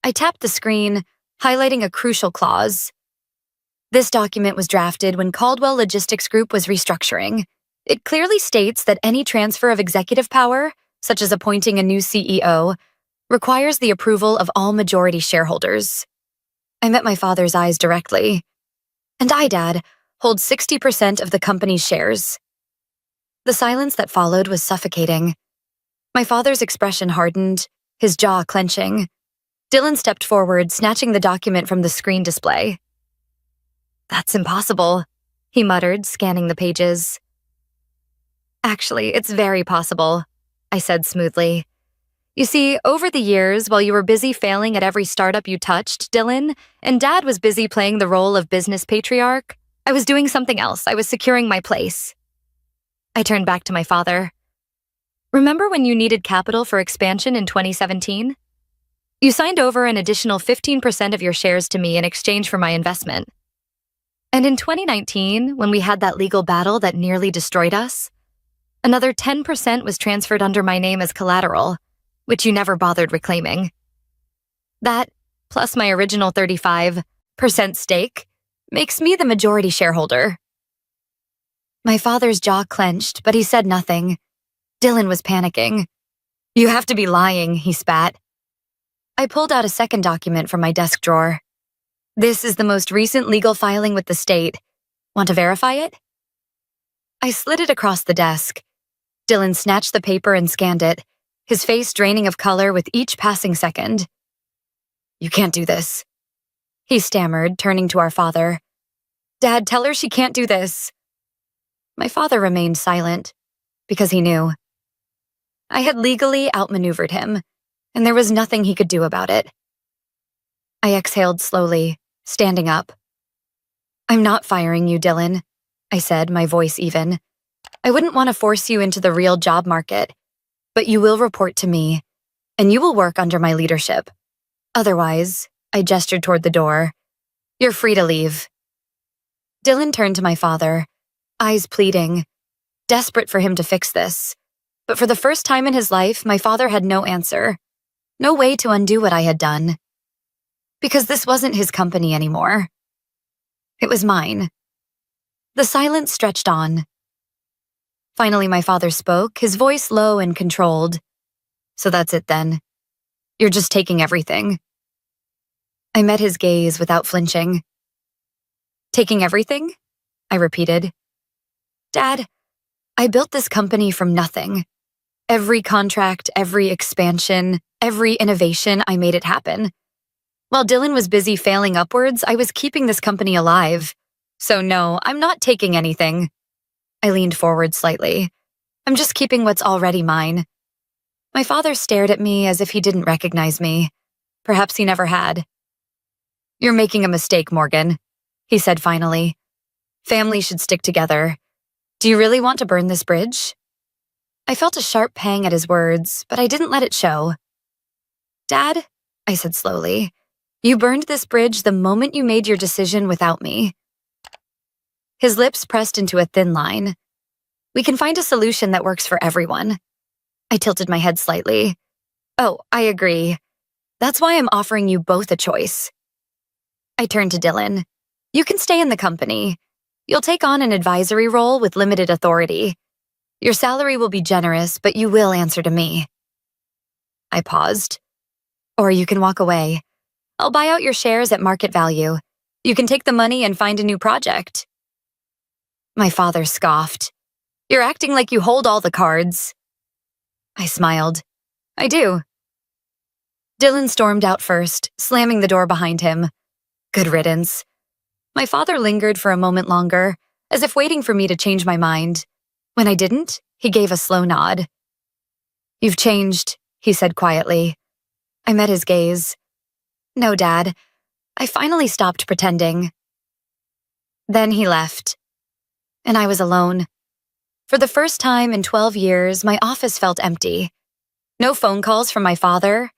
I tapped the screen, highlighting a crucial clause. This document was drafted when Caldwell Logistics Group was restructuring. It clearly states that any transfer of executive power, such as appointing a new CEO, requires the approval of all majority shareholders. I met my father's eyes directly. And I, Dad, hold 60% of the company's shares. The silence that followed was suffocating. My father's expression hardened, his jaw clenching. Dylan stepped forward, snatching the document from the screen display. That's impossible, he muttered, scanning the pages. Actually, it's very possible, I said smoothly. You see, over the years, while you were busy failing at every startup you touched, Dylan, and Dad was busy playing the role of business patriarch, I was doing something else. I was securing my place. I turned back to my father. Remember when you needed capital for expansion in 2017? You signed over an additional 15% of your shares to me in exchange for my investment. And in 2019, when we had that legal battle that nearly destroyed us, another 10% was transferred under my name as collateral, which you never bothered reclaiming. That, plus my original 35% stake, makes me the majority shareholder. My father's jaw clenched, but he said nothing. Dylan was panicking. You have to be lying, he spat. I pulled out a second document from my desk drawer. This is the most recent legal filing with the state. Want to verify it? I slid it across the desk. Dylan snatched the paper and scanned it, his face draining of color with each passing second. You can't do this, he stammered, turning to our father. Dad, tell her she can't do this. My father remained silent, because he knew. I had legally outmaneuvered him, and there was nothing he could do about it. I exhaled slowly, standing up. I'm not firing you, Dylan, I said, my voice even. I wouldn't want to force you into the real job market, but you will report to me, and you will work under my leadership. Otherwise, I gestured toward the door, you're free to leave. Dylan turned to my father, eyes pleading, desperate for him to fix this. But for the first time in his life, my father had no answer, no way to undo what I had done. Because this wasn't his company anymore. It was mine. The silence stretched on. Finally, my father spoke, his voice low and controlled. So that's it then. You're just taking everything. I met his gaze without flinching. Taking everything? I repeated. Dad, I built this company from nothing. Every contract, every expansion, every innovation, I made it happen. While Dylan was busy failing upwards, I was keeping this company alive. So no, I'm not taking anything. I leaned forward slightly. I'm just keeping what's already mine. My father stared at me as if he didn't recognize me. Perhaps he never had. You're making a mistake, Morgan, he said finally. Families should stick together. Do you really want to burn this bridge? I felt a sharp pang at his words, but I didn't let it show. Dad, I said slowly, you burned this bridge the moment you made your decision without me. His lips pressed into a thin line. We can find a solution that works for everyone. I tilted my head slightly. Oh, I agree. That's why I'm offering you both a choice. I turned to Dylan. You can stay in the company. You'll take on an advisory role with limited authority. Your salary will be generous, but you will answer to me. I paused. Or you can walk away. I'll buy out your shares at market value. You can take the money and find a new project. My father scoffed. You're acting like you hold all the cards. I smiled. I do. Dylan stormed out first, slamming the door behind him. Good riddance. My father lingered for a moment longer, as if waiting for me to change my mind. When I didn't, he gave a slow nod. You've changed, he said quietly. I met his gaze. No, Dad. I finally stopped pretending. Then he left, and I was alone. For the first time in 12 years, my office felt empty. No phone calls from my father,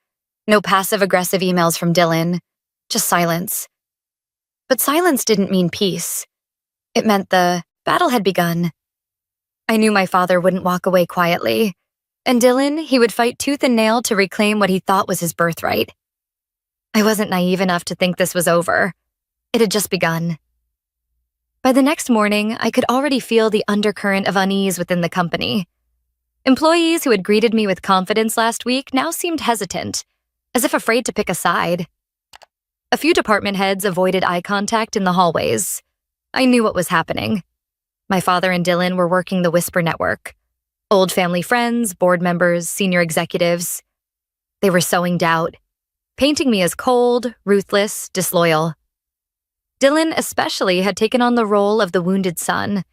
no passive-aggressive emails from Dylan, just silence. But silence didn't mean peace. It meant the battle had begun. I knew my father wouldn't walk away quietly, and Dylan, he would fight tooth and nail to reclaim what he thought was his birthright. I wasn't naive enough to think this was over. It had just begun. By the next morning, I could already feel the undercurrent of unease within the company. Employees who had greeted me with confidence last week now seemed hesitant, as if afraid to pick a side. A few department heads avoided eye contact in the hallways. I knew what was happening. My father and Dylan were working the Whisper Network. Old family friends, board members, senior executives. They were sowing doubt, painting me as cold, ruthless, disloyal. Dylan especially had taken on the role of the wounded son,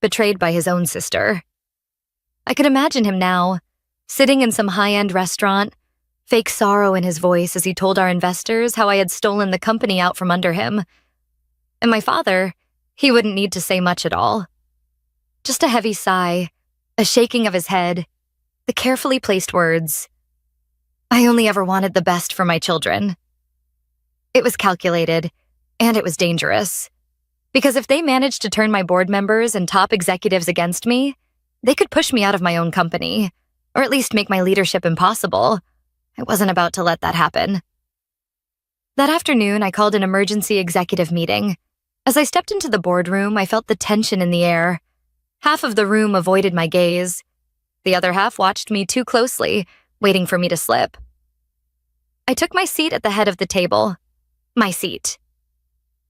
betrayed by his own sister. I could imagine him now, sitting in some high-end restaurant, fake sorrow in his voice as he told our investors how I had stolen the company out from under him. And my father, he wouldn't need to say much at all. Just a heavy sigh, a shaking of his head, the carefully placed words. I only ever wanted the best for my children. It was calculated, and it was dangerous. Because if they managed to turn my board members and top executives against me, they could push me out of my own company, or at least make my leadership impossible. I wasn't about to let that happen. That afternoon, I called an emergency executive meeting. As I stepped into the boardroom, I felt the tension in the air. Half of the room avoided my gaze. The other half watched me too closely, waiting for me to slip. I took my seat at the head of the table. My seat.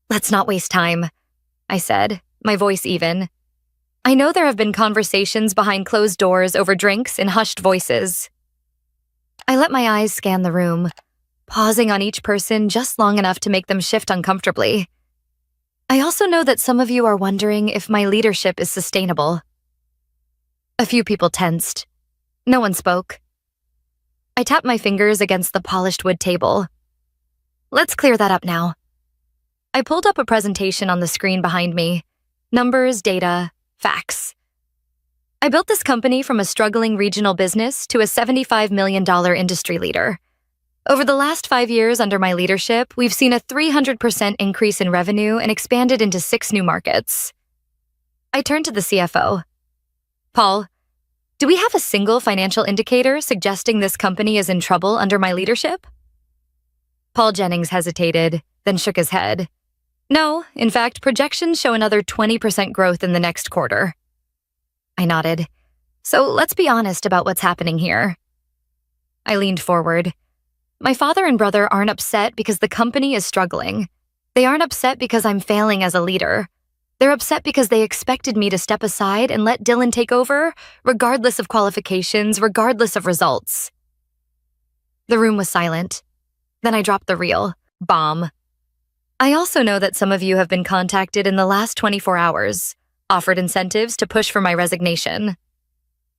Let's not waste time, I said, my voice even. I know there have been conversations behind closed doors over drinks in hushed voices. I let my eyes scan the room, pausing on each person just long enough to make them shift uncomfortably. I also know that some of you are wondering if my leadership is sustainable. A few people tensed. No one spoke. I tapped my fingers against the polished wood table. Let's clear that up now. I pulled up a presentation on the screen behind me. Numbers, data, facts. I built this company from a struggling regional business to a $75 million industry leader. Over the last 5 years under my leadership, we've seen a 300% increase in revenue and expanded into 6 new markets. I turned to the CFO. Paul, do we have a single financial indicator suggesting this company is in trouble under my leadership? Paul Jennings hesitated, then shook his head. No, in fact, projections show another 20% growth in the next quarter. I nodded. So let's be honest about what's happening here. I leaned forward. My father and brother aren't upset because the company is struggling. They aren't upset because I'm failing as a leader. They're upset because they expected me to step aside and let Dylan take over, regardless of qualifications, regardless of results. The room was silent. Then I dropped the reel. Bomb. I also know that some of you have been contacted in the last 24 hours, offered incentives to push for my resignation.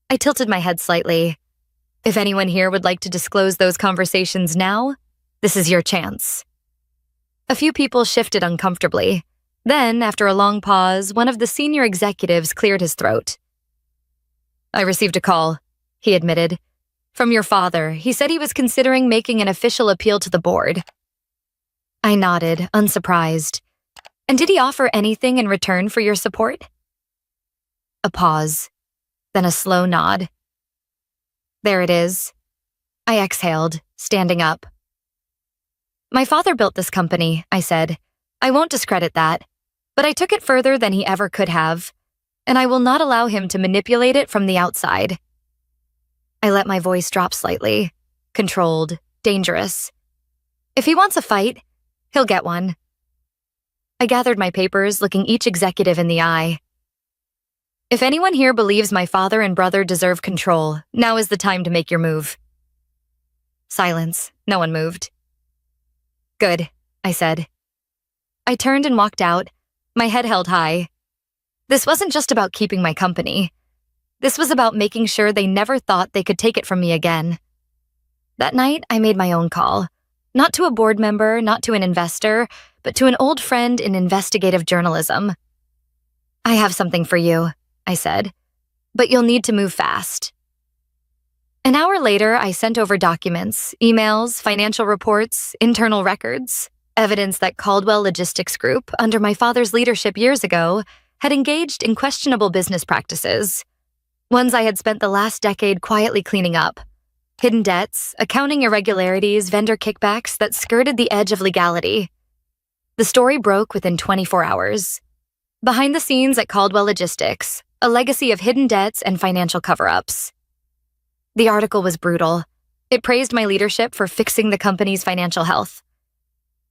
I tilted my head slightly. If anyone here would like to disclose those conversations now, this is your chance. A few people shifted uncomfortably. Then, after a long pause, one of the senior executives cleared his throat. I received a call, he admitted. From your father. He said he was considering making an official appeal to the board. I nodded, unsurprised. And did he offer anything in return for your support? A pause, then a slow nod. There it is. I exhaled, standing up. My father built this company, I said. I won't discredit that, but I took it further than he ever could have, and I will not allow him to manipulate it from the outside. I let my voice drop slightly, controlled, dangerous. If he wants a fight, he'll get one. I gathered my papers, looking each executive in the eye. If anyone here believes my father and brother deserve control, now is the time to make your move. Silence. No one moved. Good, I said. I turned and walked out, my head held high. This wasn't just about keeping my company. This was about making sure they never thought they could take it from me again. That night, I made my own call. Not to a board member, not to an investor, but to an old friend in investigative journalism. "I have something for you," I said, "but you'll need to move fast." An hour later, I sent over documents, emails, financial reports, internal records, evidence that Caldwell Logistics Group, under my father's leadership years ago, had engaged in questionable business practices. Ones I had spent the last decade quietly cleaning up. Hidden debts, accounting irregularities, vendor kickbacks that skirted the edge of legality. The story broke within 24 hours. Behind the scenes at Caldwell Logistics, a legacy of hidden debts and financial cover-ups. The article was brutal. It praised my leadership for fixing the company's financial health.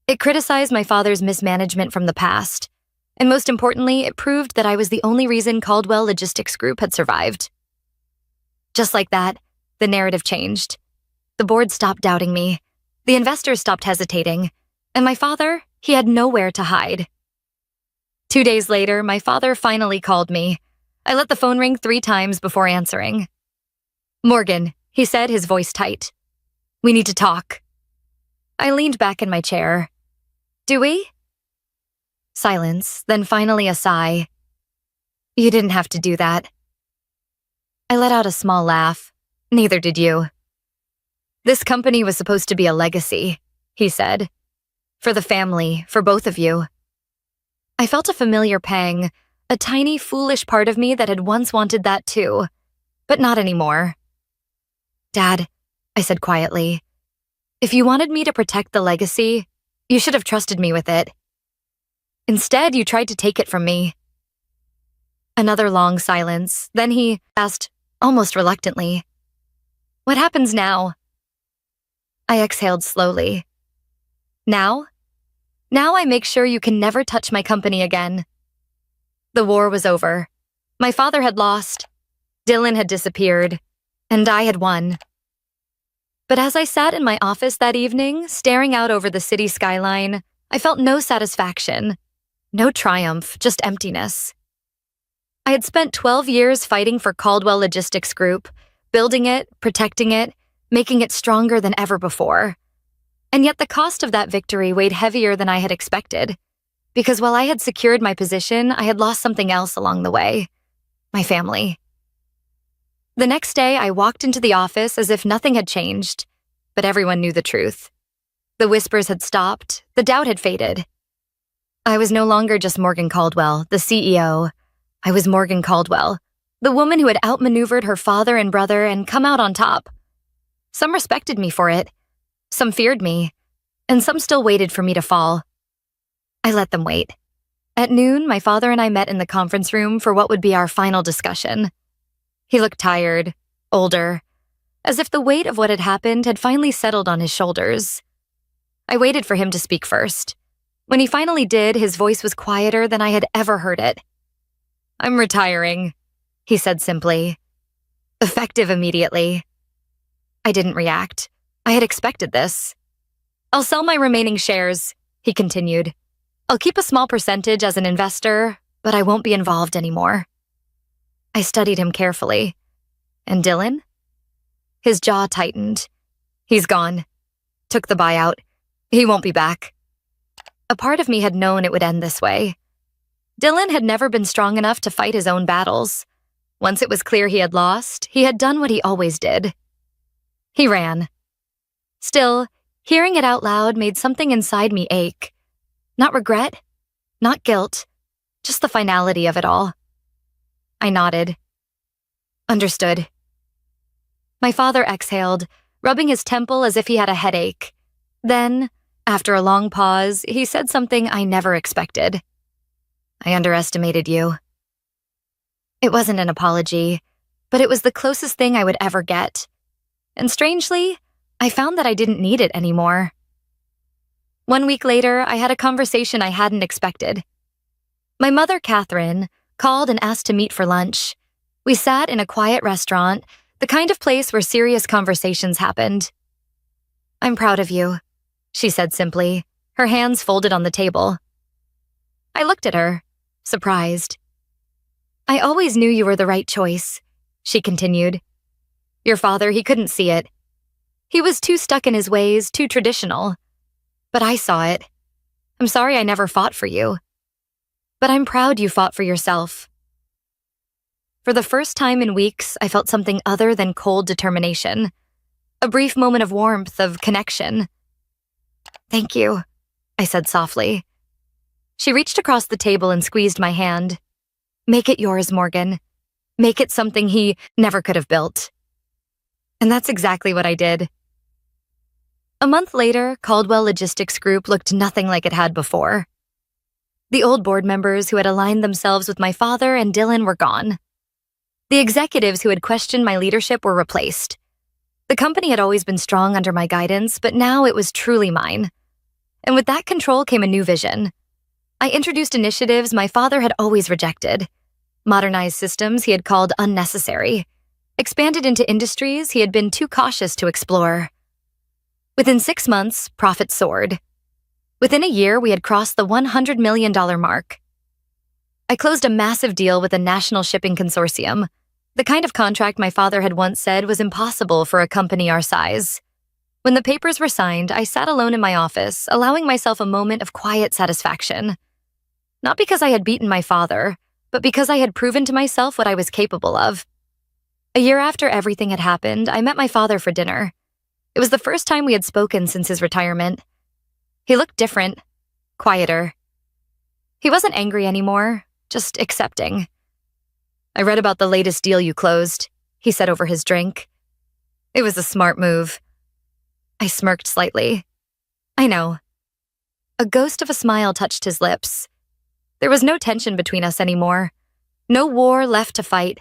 It criticized my father's mismanagement from the past. And most importantly, it proved that I was the only reason Caldwell Logistics Group had survived. Just like that, the narrative changed. The board stopped doubting me. The investors stopped hesitating. And my father, he had nowhere to hide. 2 days later, my father finally called me. I let the phone ring 3 times before answering. "Morgan," he said, his voice tight. "We need to talk." I leaned back in my chair. "Do we?" Silence, then finally a sigh. "You didn't have to do that." I let out a small laugh. "Neither did you." "This company was supposed to be a legacy," he said. "For the family, for both of you." I felt a familiar pang, a tiny, foolish part of me that had once wanted that too, but not anymore. "Dad," I said quietly, "if you wanted me to protect the legacy, you should have trusted me with it. Instead, you tried to take it from me." Another long silence, then he asked, almost reluctantly, "What happens now?" I exhaled slowly. "Now? Now I make sure you can never touch my company again." The war was over. My father had lost. Dylan had disappeared. And I had won. But as I sat in my office that evening, staring out over the city skyline, I felt no satisfaction. No triumph, just emptiness. I had spent 12 years fighting for Caldwell Logistics Group, building it, protecting it, making it stronger than ever before. And yet the cost of that victory weighed heavier than I had expected, because while I had secured my position, I had lost something else along the way: my family. The next day, I walked into the office as if nothing had changed, but everyone knew the truth. The whispers had stopped, the doubt had faded. I was no longer just Morgan Caldwell, the CEO. I was Morgan Caldwell, the woman who had outmaneuvered her father and brother and come out on top. Some respected me for it. Some feared me, and some still waited for me to fall. I let them wait. At noon, my father and I met in the conference room for what would be our final discussion. He looked tired, older, as if the weight of what had happened had finally settled on his shoulders. I waited for him to speak first. When he finally did, his voice was quieter than I had ever heard it. "I'm retiring," he said simply. "Effective immediately." I didn't react. I had expected this. "I'll sell my remaining shares," he continued. "I'll keep a small percentage as an investor, but I won't be involved anymore." I studied him carefully. "And Dylan?" His jaw tightened. "He's gone. Took the buyout. He won't be back." A part of me had known it would end this way. Dylan had never been strong enough to fight his own battles. Once it was clear he had lost, he had done what he always did. He ran. Still, hearing it out loud made something inside me ache. Not regret, not guilt, just the finality of it all. I nodded. "Understood." My father exhaled, rubbing his temple as if he had a headache. Then, after a long pause, he said something I never expected. "I underestimated you." It wasn't an apology, but it was the closest thing I would ever get. And strangely, I found that I didn't need it anymore. 1 week later, I had a conversation I hadn't expected. My mother, Catherine, called and asked to meet for lunch. We sat in a quiet restaurant, the kind of place where serious conversations happened. "I'm proud of you," she said simply, her hands folded on the table. I looked at her, surprised. "I always knew you were the right choice," she continued. "Your father, he couldn't see it. He was too stuck in his ways, too traditional. But I saw it. I'm sorry I never fought for you. But I'm proud you fought for yourself. For the first time in weeks, I felt something other than cold determination. A brief moment of warmth, of connection. Thank you, I said softly. She reached across the table and squeezed my hand. Make it yours, Morgan. Make it something he never could have built. And that's exactly what I did. A month later, Caldwell Logistics Group looked nothing like it had before. The old board members who had aligned themselves with my father and Dylan were gone. The executives who had questioned my leadership were replaced. The company had always been strong under my guidance, but now it was truly mine. And with that control came a new vision. I introduced initiatives my father had always rejected, modernized systems he had called unnecessary, expanded into industries he had been too cautious to explore. Within 6 months, profits soared. Within a year, we had crossed the $100 million mark. I closed a massive deal with a national shipping consortium, the kind of contract my father had once said was impossible for a company our size. When the papers were signed, I sat alone in my office, allowing myself a moment of quiet satisfaction. Not because I had beaten my father, but because I had proven to myself what I was capable of. A year after everything had happened, I met my father for dinner. It was the first time we had spoken since his retirement. He looked different, quieter. He wasn't angry anymore, just accepting. I read about the latest deal you closed, he said over his drink. It was a smart move. I smirked slightly. I know. A ghost of a smile touched his lips. There was no tension between us anymore. No war left to fight.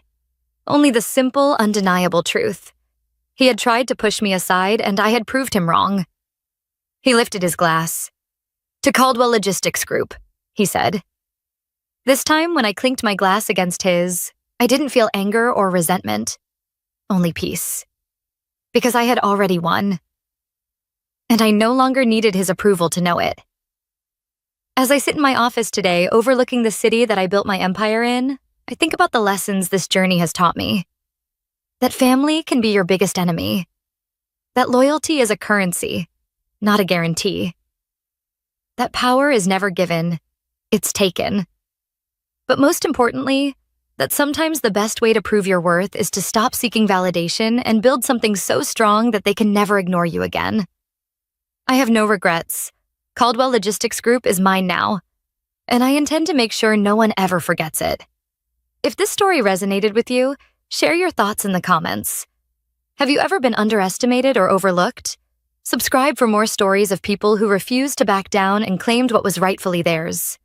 Only the simple, undeniable truth. He had tried to push me aside, and I had proved him wrong. He lifted his glass. To Caldwell Logistics Group, he said. This time, when I clinked my glass against his, I didn't feel anger or resentment. Only peace. Because I had already won. And I no longer needed his approval to know it. As I sit in my office today, overlooking the city that I built my empire in, I think about the lessons this journey has taught me. That family can be your biggest enemy. That loyalty is a currency, not a guarantee. That power is never given, it's taken. But most importantly, that sometimes the best way to prove your worth is to stop seeking validation and build something so strong that they can never ignore you again. I have no regrets. Caldwell Logistics Group is mine now, and I intend to make sure no one ever forgets it. If this story resonated with you, share your thoughts in the comments. Have you ever been underestimated or overlooked? Subscribe for more stories of people who refused to back down and claimed what was rightfully theirs.